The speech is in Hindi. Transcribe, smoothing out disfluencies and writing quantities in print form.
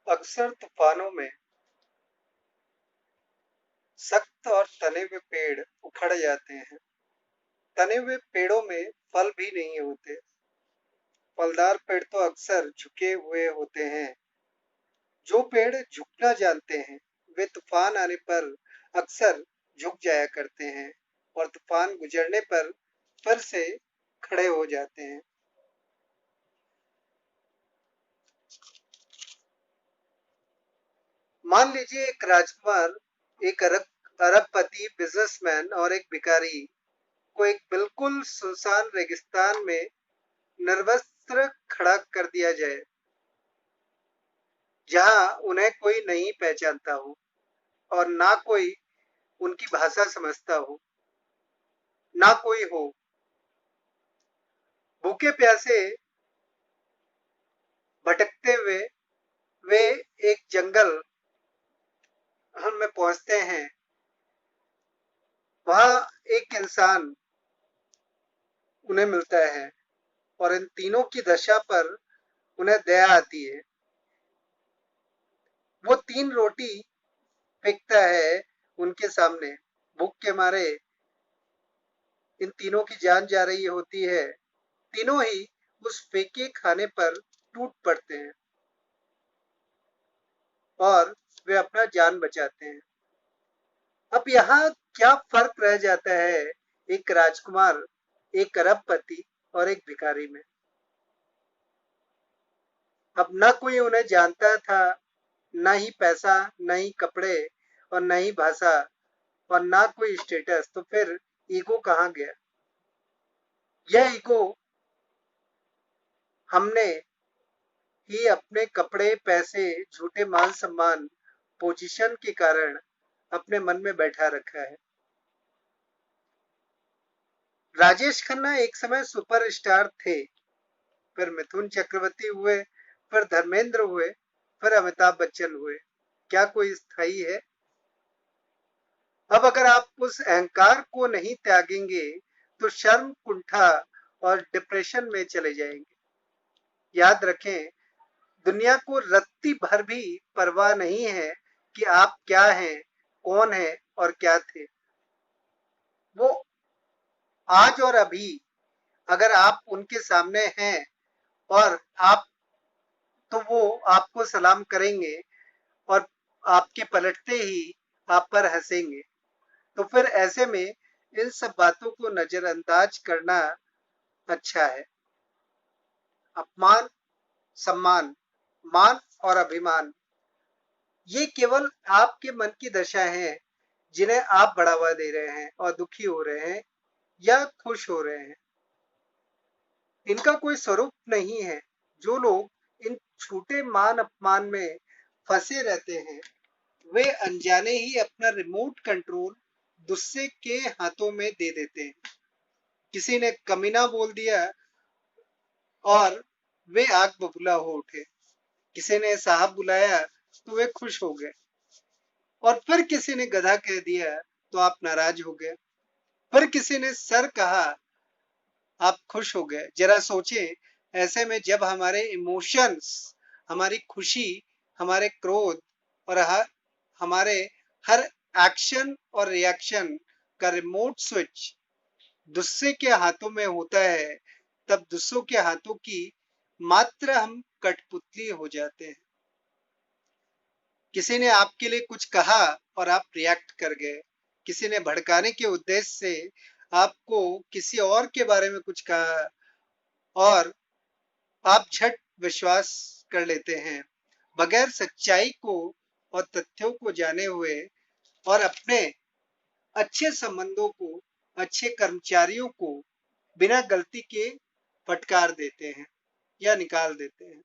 अक्सर तूफानों में सख्त और तने हुए पेड़ उखड़ जाते हैं। तने हुए पेड़ों में फल भी नहीं होते। फलदार पेड़ तो अक्सर झुके हुए होते हैं। जो पेड़ झुकना जानते हैं वे तूफान आने पर अक्सर झुक जाया करते हैं और तूफान गुजरने पर फिर से खड़े हो जाते हैं। मान लीजिए एक राजकुमार, एक अरबपति बिजनेसमैन और एक भिखारी को एक बिल्कुल सुनसान रेगिस्तान में निर्वस्त्र खड़ा कर दिया जाए, जहां उन्हें कोई नहीं पहचानता हो और ना कोई उनकी भाषा समझता हो, ना कोई हो। भूखे प्यासे भटकते हुए वे एक जंगल में पहुंचते हैं। वहां एक इंसान उन्हें मिलता है और इन तीनों की दशा पर उन्हें दया आती है। वो 3 रोटी फेंकता है उनके सामने। भूख के मारे इन तीनों की जान जा रही होती है। तीनों ही उस फेंके खाने पर टूट पड़ते हैं और वे अपना जान बचाते हैं। अब यहाँ क्या फर्क रह जाता है एक राजकुमार, एक अरबपति और एक भिखारी में? अब न कोई उन्हें जानता था, न ही पैसा, न ही कपड़े और न ही भाषा और ना कोई स्टेटस। तो फिर ईगो कहाँ गया? यह ईगो हमने ही अपने कपड़े, पैसे, झूठे मान सम्मान, पोजीशन के कारण अपने मन में बैठा रखा है। राजेश खन्ना एक समय सुपरस्टार थे, फिर मिथुन चक्रवर्ती हुए, फिर धर्मेंद्र हुए, फिर अमिताभ बच्चन हुए। क्या कोई स्थायी है? अब अगर आप उस अहंकार को नहीं त्यागेंगे तो शर्म, कुंठा और डिप्रेशन में चले जाएंगे। याद रखें, दुनिया को रत्ती भर भी परवाह नहीं है कि आप क्या हैं, कौन हैं और क्या थे। वो आज और अभी अगर आप उनके सामने हैं और आप, तो वो आपको सलाम करेंगे और आपके पलटते ही आप पर हंसेंगे। तो फिर ऐसे में इन सब बातों को नजरअंदाज करना अच्छा है। अपमान, सम्मान, मान और अभिमान, ये केवल आपके मन की दशा है जिन्हें आप बढ़ावा दे रहे हैं और दुखी हो रहे हैं या खुश हो रहे हैं। इनका कोई स्वरूप नहीं है। जो लोग इन छोटे मान अपमान में फंसे रहते हैं वे अनजाने ही अपना रिमोट कंट्रोल दूसरे के हाथों में दे देते हैं। किसी ने कमीना बोल दिया और वे आग बबूला हो उठे। किसी ने साहब बुलाया तो वे खुश हो गए और फिर किसी ने गधा कह दिया तो आप नाराज हो गए। फिर किसी ने सर कहा, आप खुश हो गए। जरा सोचें, ऐसे में जब हमारे इमोशंस, हमारी खुशी, हमारे क्रोध और हमारे हर एक्शन और रिएक्शन का रिमोट स्विच दूसरे के हाथों में होता है, तब दूसरों के हाथों की मात्र हम कठपुतली हो जाते हैं। किसी ने आपके लिए कुछ कहा और आप रिएक्ट कर गए। किसी ने भड़काने के उद्देश्य से आपको किसी और के बारे में कुछ कहा और आप झट विश्वास कर लेते हैं, बगैर सच्चाई को और तथ्यों को जाने हुए, और अपने अच्छे संबंधों को, अच्छे कर्मचारियों को बिना गलती के फटकार देते हैं या निकाल देते हैं।